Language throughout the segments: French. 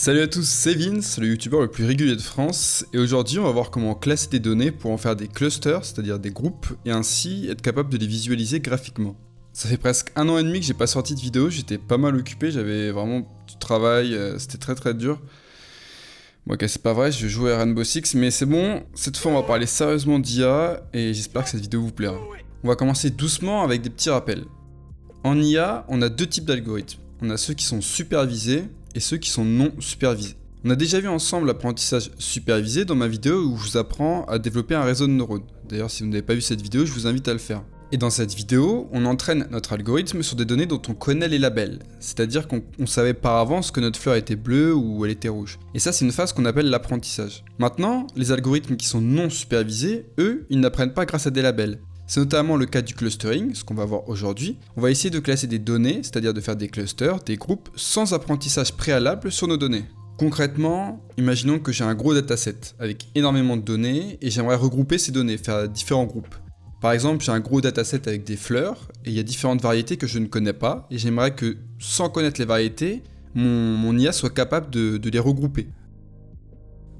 Salut à tous, c'est Vince, le youtubeur le plus régulier de France, et aujourd'hui on va voir comment classer des données pour en faire des clusters, c'est-à-dire des groupes, et ainsi être capable de les visualiser graphiquement. Ça fait presque 1 an et demi que j'ai pas sorti de vidéo, j'étais pas mal occupé, j'avais vraiment du travail, c'était très dur. Bon ok, c'est pas vrai, je vais jouer à Rainbow Six, mais c'est bon, cette fois on va parler sérieusement d'IA, et j'espère que cette vidéo vous plaira. On va commencer doucement avec des petits rappels. En IA, on a deux types d'algorithmes. On a ceux qui sont supervisés et ceux qui sont non supervisés. On a déjà vu ensemble l'apprentissage supervisé dans ma vidéo où je vous apprends à développer un réseau de neurones. D'ailleurs, si vous n'avez pas vu cette vidéo, je vous invite à le faire. Et dans cette vidéo, on entraîne notre algorithme sur des données dont on connaît les labels. C'est-à-dire qu'on savait par avance que notre fleur était bleue ou elle était rouge. Et ça, c'est une phase qu'on appelle l'apprentissage. Maintenant, les algorithmes qui sont non supervisés, eux, ils n'apprennent pas grâce à des labels. C'est notamment le cas du clustering, ce qu'on va voir aujourd'hui. On va essayer de classer des données, c'est-à-dire de faire des clusters, des groupes, sans apprentissage préalable sur nos données. Concrètement, imaginons que j'ai un gros dataset avec énormément de données et j'aimerais regrouper ces données, faire différents groupes. Par exemple, j'ai un gros dataset avec des fleurs et il y a différentes variétés que je ne connais pas et j'aimerais que, sans connaître les variétés, mon IA soit capable de les regrouper.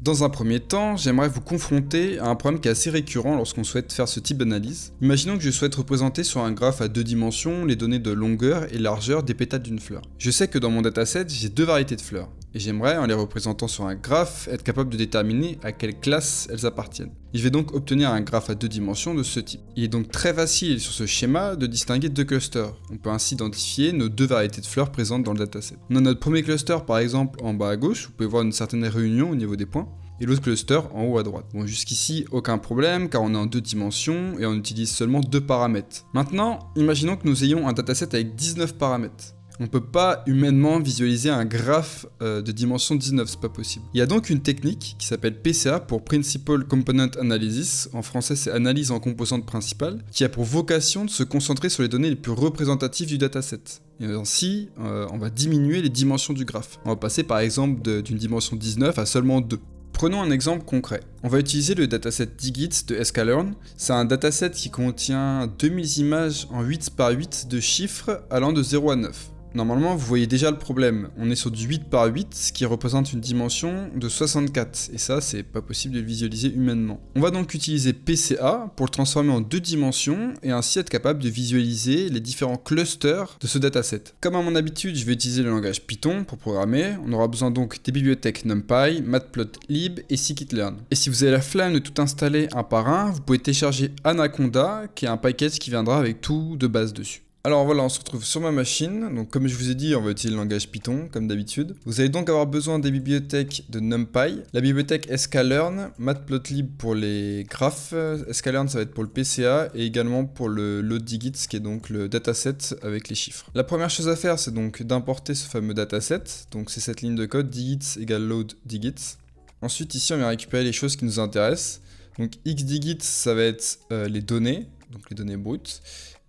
Dans un premier temps, j'aimerais vous confronter à un problème qui est assez récurrent lorsqu'on souhaite faire ce type d'analyse. Imaginons que je souhaite représenter sur un graphe à 2 dimensions les données de longueur et largeur des pétales d'une fleur. Je sais que dans mon dataset, j'ai 2 variétés de fleurs, et j'aimerais, en les représentant sur un graphe, être capable de déterminer à quelle classe elles appartiennent. Et je vais donc obtenir un graphe à 2 dimensions de ce type. Il est donc très facile sur ce schéma de distinguer 2 clusters. On peut ainsi identifier nos 2 variétés de fleurs présentes dans le dataset. On a notre premier cluster par exemple en bas à gauche, vous pouvez voir une certaine réunion au niveau des points, et l'autre cluster en haut à droite. Bon, jusqu'ici, aucun problème, car on est en 2 dimensions et on utilise seulement 2 paramètres. Maintenant, imaginons que nous ayons un dataset avec 19 paramètres. On ne peut pas humainement visualiser un graphe de dimension 19, c'est pas possible. Il y a donc une technique qui s'appelle PCA pour Principal Component Analysis, en français c'est analyse en composantes principales, qui a pour vocation de se concentrer sur les données les plus représentatives du dataset. Et ainsi, on va diminuer les dimensions du graphe. On va passer par exemple d'une dimension 19 à seulement 2. Prenons un exemple concret. On va utiliser le dataset Digits de sklearn. C'est un dataset qui contient 2000 images en 8 par 8 de chiffres allant de 0 à 9. Normalement, vous voyez déjà le problème. On est sur du 8 par 8, ce qui représente une dimension de 64. Et ça, c'est pas possible de le visualiser humainement. On va donc utiliser PCA pour le transformer en 2 dimensions et ainsi être capable de visualiser les différents clusters de ce dataset. Comme à mon habitude, je vais utiliser le langage Python pour programmer. On aura besoin donc des bibliothèques NumPy, Matplotlib et scikit-learn. Et si vous avez la flemme de tout installer un par un, vous pouvez télécharger Anaconda, qui est un package qui viendra avec tout de base dessus. Alors voilà, on se retrouve sur ma machine. Donc comme je vous ai dit, on va utiliser le langage Python, comme d'habitude. Vous allez donc avoir besoin des bibliothèques de NumPy, la bibliothèque sklearn, Matplotlib pour les graphes, sklearn ça va être pour le PCA, et également pour le load-digits, qui est donc le dataset avec les chiffres. La première chose à faire, c'est donc d'importer ce fameux dataset. Donc c'est cette ligne de code, digits égale load-digits. Ensuite, ici, on va récupérer les choses qui nous intéressent. Donc xdigits, ça va être les données, donc les données brutes.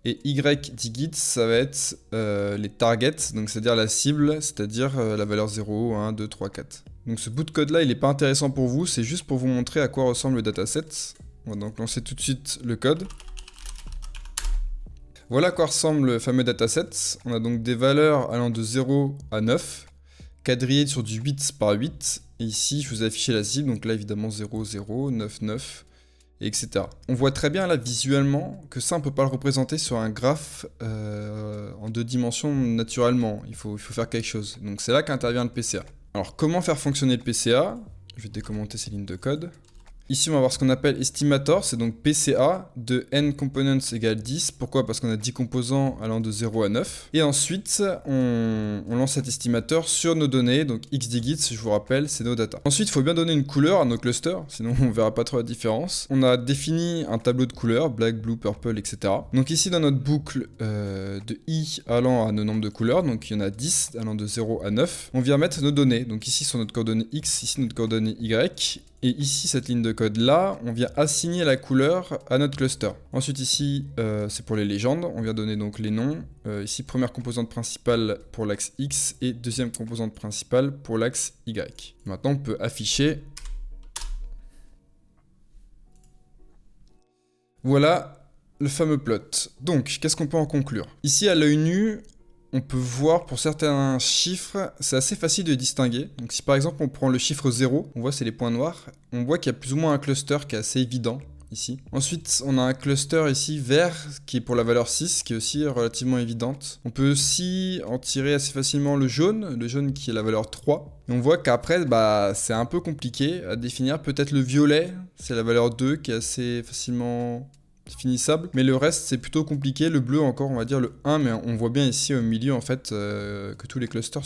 Et ydigits, ça va être les targets, donc c'est-à-dire la cible, c'est-à-dire la valeur 0, 1, 2, 3, 4. Donc ce bout de code-là, il n'est pas intéressant pour vous, c'est juste pour vous montrer à quoi ressemble le dataset. On va donc lancer tout de suite le code. Voilà à quoi ressemble le fameux dataset. On a donc des valeurs allant de 0 à 9, quadrillées sur du 8 par 8. Et ici, je vous ai affiché la cible, donc là évidemment 0, 0, 9, 9. Etc. On voit très bien là visuellement que ça on peut pas le représenter sur un graphe en 2 dimensions naturellement, il faut faire quelque chose. Donc c'est là qu'intervient le PCA. Alors comment faire fonctionner le PCA? Je vais décommenter ces lignes de code. Ici, on va voir ce qu'on appelle estimator, c'est donc PCA de n components égale 10. Pourquoi? Parce qu'on a 10 composants allant de 0 à 9. Et ensuite, on lance cet estimateur sur nos données, donc xdigits, je vous rappelle, c'est nos data. Ensuite, il faut bien donner une couleur à nos clusters, sinon on verra pas trop la différence. On a défini un tableau de couleurs, black, blue, purple, etc. Donc ici, dans notre boucle de i allant à nos nombres de couleurs, donc il y en a 10 allant de 0 à 9, on vient mettre nos données. Donc ici, sur notre coordonnée x, ici notre coordonnée y. Et ici, cette ligne de code là, on vient assigner la couleur à notre cluster. Ensuite ici, c'est pour les légendes, on vient donner donc les noms. Ici, première composante principale pour l'axe X et deuxième composante principale pour l'axe Y. Maintenant, on peut afficher. Voilà le fameux plot. Donc, qu'est-ce qu'on peut en conclure? Ici, à l'œil nu, on peut voir pour certains chiffres, c'est assez facile de distinguer. Donc si par exemple on prend le chiffre 0, on voit c'est les points noirs, on voit qu'il y a plus ou moins un cluster qui est assez évident ici. Ensuite, on a un cluster ici vert qui est pour la valeur 6, qui est aussi relativement évidente. On peut aussi en tirer assez facilement le jaune qui est la valeur 3. Et on voit qu'après, c'est un peu compliqué à définir. Peut-être le violet, c'est la valeur 2 qui est assez facilement définissable, mais le reste c'est plutôt compliqué. Le bleu encore, on va dire le 1, mais on voit bien ici au milieu en fait que tous les clusters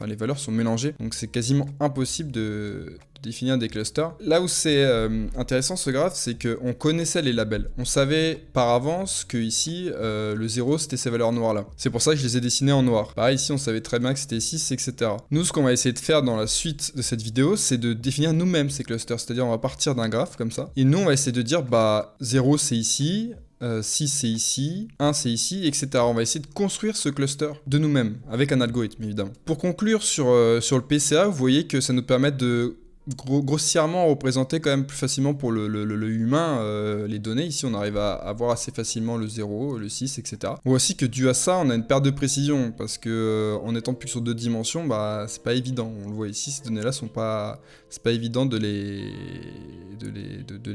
les valeurs sont mélangées, donc c'est quasiment impossible de définir des clusters. Là où c'est intéressant ce graphe, c'est qu'on connaissait les labels. On savait par avance que ici, le 0 c'était ces valeurs noires là. C'est pour ça que je les ai dessinés en noir. Pareil ici, on savait très bien que c'était 6, etc. Nous, ce qu'on va essayer de faire dans la suite de cette vidéo, c'est de définir nous-mêmes ces clusters. C'est-à-dire on va partir d'un graphe comme ça, et nous on va essayer de dire 0 c'est ici, 6 c'est ici, 1 c'est ici, etc. On va essayer de construire ce cluster de nous-mêmes, avec un algorithme évidemment. Pour conclure sur le PCA, vous voyez que ça nous permet de grossièrement représenter quand même plus facilement pour le humain les données. Ici on arrive à voir assez facilement le 0, le 6, etc. On voit aussi que dû à ça on a une perte de précision parce que en étant plus sur 2 dimensions, c'est pas évident. On le voit ici, ces données là sont pas, c'est pas évident de les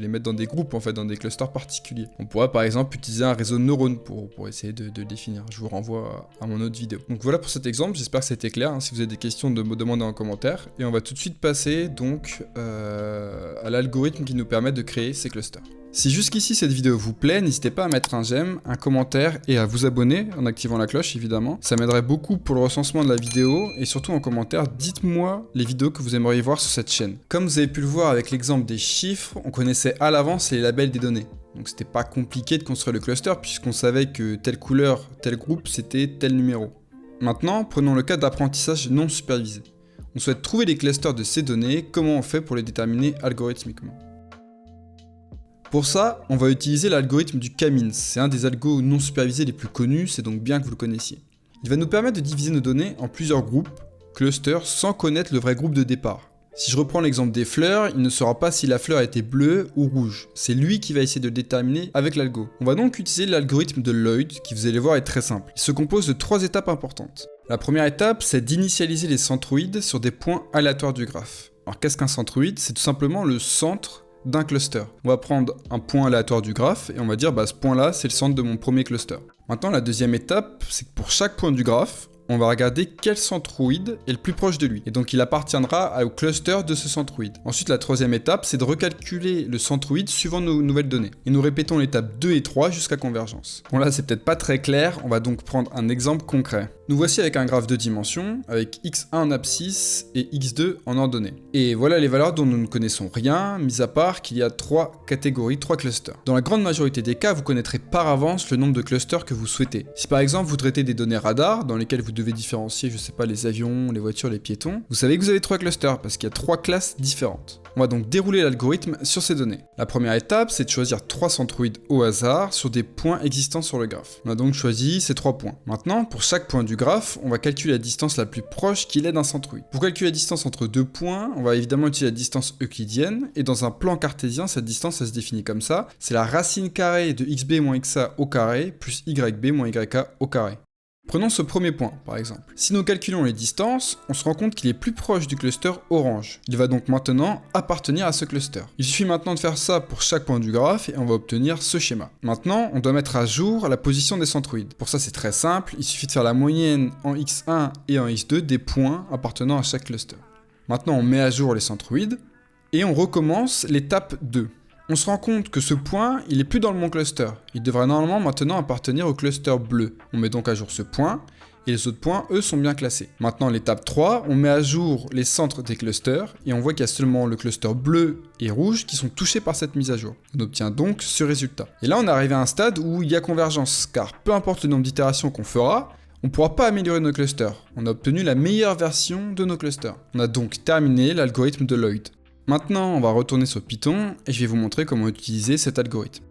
mettre dans des groupes en fait, dans des clusters particuliers. On pourrait par exemple utiliser un réseau de neurones pour essayer de le définir. Je vous renvoie à mon autre vidéo. Donc voilà pour cet exemple, j'espère que c'était clair. Si vous avez des questions, de me demander en commentaire. Et on va tout de suite passer donc à l'algorithme qui nous permet de créer ces clusters. Si jusqu'ici cette vidéo vous plaît, n'hésitez pas à mettre un j'aime, un commentaire et à vous abonner en activant la cloche évidemment. Ça m'aiderait beaucoup pour le recensement de la vidéo et surtout en commentaire, dites-moi les vidéos que vous aimeriez voir sur cette chaîne. Comme vous avez pu le voir avec l'exemple des chiffres, on connaissait à l'avance les labels des données. Donc c'était pas compliqué de construire le cluster puisqu'on savait que telle couleur, tel groupe, c'était tel numéro. Maintenant, prenons le cas d'apprentissage non supervisé. On souhaite trouver les clusters de ces données, comment on fait pour les déterminer algorithmiquement? Pour ça, on va utiliser l'algorithme du K-means. C'est un des algos non supervisés les plus connus, c'est donc bien que vous le connaissiez. Il va nous permettre de diviser nos données en plusieurs groupes, clusters, sans connaître le vrai groupe de départ. Si je reprends l'exemple des fleurs, il ne saura pas si la fleur était bleue ou rouge. C'est lui qui va essayer de le déterminer avec l'algo. On va donc utiliser l'algorithme de Lloyd, qui vous allez voir est très simple. Il se compose de 3 étapes importantes. La première étape, c'est d'initialiser les centroïdes sur des points aléatoires du graphe. Alors qu'est-ce qu'un centroïde? C'est tout simplement le centre d'un cluster. On va prendre un point aléatoire du graphe et on va dire ce point là c'est le centre de mon premier cluster. Maintenant la deuxième étape, c'est que pour chaque point du graphe, on va regarder quel centroïde est le plus proche de lui. Et donc il appartiendra au cluster de ce centroïde. Ensuite la troisième étape, c'est de recalculer le centroïde suivant nos nouvelles données. Et nous répétons l'étape 2 et 3 jusqu'à convergence. Bon là c'est peut-être pas très clair, on va donc prendre un exemple concret. Nous voici avec un graphe de dimensions, avec x1 en abscisse et x2 en ordonnée. Et voilà les valeurs dont nous ne connaissons rien, mis à part qu'il y a 3 catégories, 3 clusters. Dans la grande majorité des cas, vous connaîtrez par avance le nombre de clusters que vous souhaitez. Si par exemple vous traitez des données radar, dans lesquelles vous devez différencier, je sais pas, les avions, les voitures, les piétons, vous savez que vous avez 3 clusters, parce qu'il y a 3 classes différentes. On va donc dérouler l'algorithme sur ces données. La première étape, c'est de choisir 3 centroïdes au hasard sur des points existants sur le graphe. On a donc choisi ces 3 points. Maintenant, pour chaque point du graphe, on va calculer la distance la plus proche qu'il est d'un centroïde. Pour calculer la distance entre 2 points, on va évidemment utiliser la distance euclidienne, et dans un plan cartésien, cette distance, elle se définit comme ça. C'est la racine carrée de xb moins xa au carré, plus yb moins yk au carré. Prenons ce premier point, par exemple. Si nous calculons les distances, on se rend compte qu'il est plus proche du cluster orange. Il va donc maintenant appartenir à ce cluster. Il suffit maintenant de faire ça pour chaque point du graphe et on va obtenir ce schéma. Maintenant, on doit mettre à jour la position des centroïdes. Pour ça, c'est très simple, il suffit de faire la moyenne en x1 et en x2 des points appartenant à chaque cluster. Maintenant, on met à jour les centroïdes et on recommence l'étape 2. On se rend compte que ce point, il est plus dans le bon cluster. Il devrait normalement maintenant appartenir au cluster bleu. On met donc à jour ce point, et les autres points, eux, sont bien classés. Maintenant, l'étape 3, on met à jour les centres des clusters, et on voit qu'il y a seulement le cluster bleu et rouge qui sont touchés par cette mise à jour. On obtient donc ce résultat. Et là, on est arrivé à un stade où il y a convergence, car peu importe le nombre d'itérations qu'on fera, on ne pourra pas améliorer nos clusters. On a obtenu la meilleure version de nos clusters. On a donc terminé l'algorithme de Lloyd. Maintenant, on va retourner sur Python et je vais vous montrer comment utiliser cet algorithme.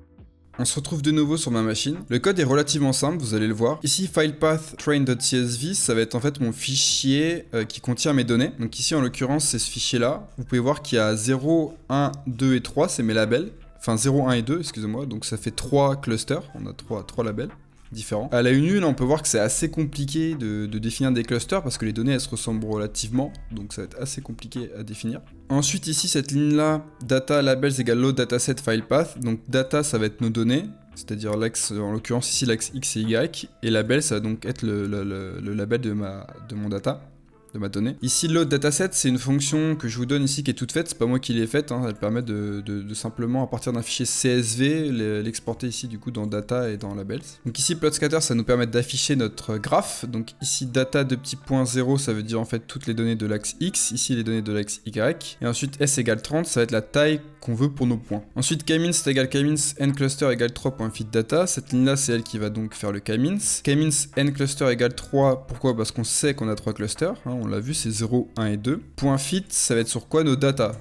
On se retrouve de nouveau sur ma machine. Le code est relativement simple, vous allez le voir. Ici, filepath train.csv, ça va être en fait mon fichier qui contient mes données. Donc ici, en l'occurrence, c'est ce fichier-là. Vous pouvez voir qu'il y a 0, 1, 2 et 3, c'est mes labels. Enfin, 0, 1 et 2, excusez-moi. Donc ça fait 3 clusters, on a 3 labels. différents. À la une, on peut voir que c'est assez compliqué de définir des clusters parce que les données elles se ressemblent relativement, donc ça va être assez compliqué à définir. Ensuite ici cette ligne là, data labels égale load dataset file path, donc data ça va être nos données, c'est-à-dire l'axe, en l'occurrence ici l'axe X et Y, et label ça va donc être le label de mon data, de ma donnée. Ici load dataset c'est une fonction que je vous donne ici qui est toute faite, c'est pas moi qui l'ai faite, hein, elle permet de simplement à partir d'un fichier CSV l'exporter ici du coup dans data et dans labels. Donc ici plotscatter ça nous permet d'afficher notre graphe, donc ici data de petit point 0 ça veut dire en fait toutes les données de l'axe X, ici les données de l'axe Y, et ensuite S égale 30 ça va être la taille qu'on veut pour nos points. Ensuite kmins égale kmins n cluster égale 3.fit data, cette ligne là c'est elle qui va donc faire le kmins. Kmins n cluster égale 3, pourquoi? Parce qu'on sait qu'on a 3 clusters, hein, on l'a vu c'est 0, 1 et 2. Point fit ça va être sur quoi? Nos data,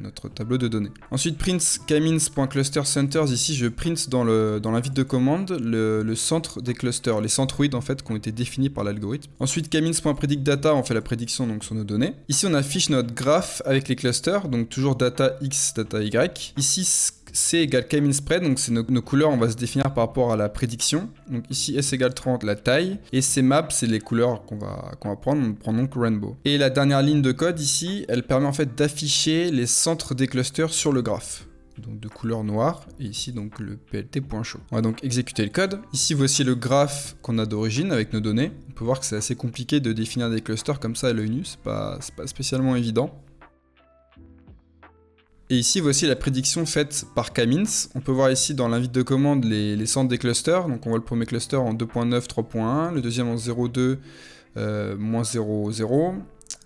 notre tableau de données. Ensuite print kmins.cluster centers, ici je print dans l'invite de commande le centre des clusters, les centroïdes en fait qui ont été définis par l'algorithme. Ensuite kmins.predict data, on fait la prédiction donc sur nos données. Ici on affiche notre graphe avec les clusters, donc toujours data x, data y. Ici C égale kmin spread, donc c'est nos couleurs, on va se définir par rapport à la prédiction. Donc ici S égale 30, la taille, et C map, c'est les couleurs qu'on va prendre, on prend donc rainbow. Et la dernière ligne de code ici, elle permet en fait d'afficher les centres des clusters sur le graphe. Donc de couleur noire, et ici donc le plt.show. On va donc exécuter le code. Ici voici le graphe qu'on a d'origine avec nos données. On peut voir que c'est assez compliqué de définir des clusters comme ça à l'œil nu, c'est pas spécialement évident. Et ici, voici la prédiction faite par kmins. On peut voir ici dans l'invite de commande les centres des clusters. Donc on voit le premier cluster en 2.9, 3.1, le deuxième en 0.2, moins 0.0,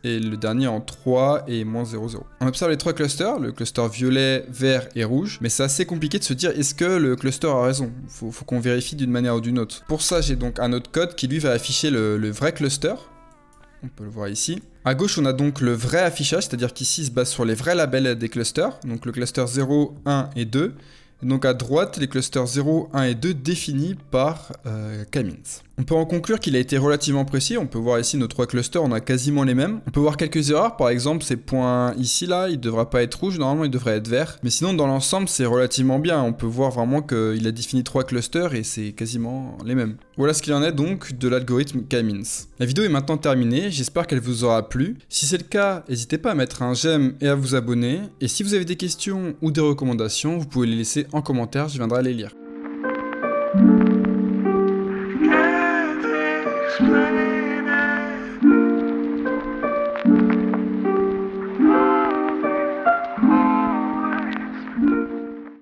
et le dernier en 3 et moins 0.0. On observe les trois clusters, le cluster violet, vert et rouge, mais c'est assez compliqué de se dire est-ce que le cluster a raison. Faut qu'on vérifie d'une manière ou d'une autre. Pour ça, j'ai donc un autre code qui lui va afficher le vrai cluster. On peut le voir ici. À gauche, on a donc le vrai affichage, c'est-à-dire qu'ici, il se base sur les vrais labels des clusters, donc le cluster 0, 1 et 2. Et donc à droite, les clusters 0, 1 et 2 définis par kmins. On peut en conclure qu'il a été relativement précis. On peut voir ici nos trois clusters, on a quasiment les mêmes. On peut voir quelques erreurs, par exemple ces points ici là, il ne devrait pas être rouge, normalement il devrait être vert. Mais sinon dans l'ensemble c'est relativement bien, on peut voir vraiment qu'il a défini trois clusters et c'est quasiment les mêmes. Voilà ce qu'il en est donc de l'algorithme kmins. La vidéo est maintenant terminée, j'espère qu'elle vous aura plu. Si c'est le cas, n'hésitez pas à mettre un j'aime et à vous abonner. Et si vous avez des questions ou des recommandations, vous pouvez les laisser en commentaire, je viendrai les lire.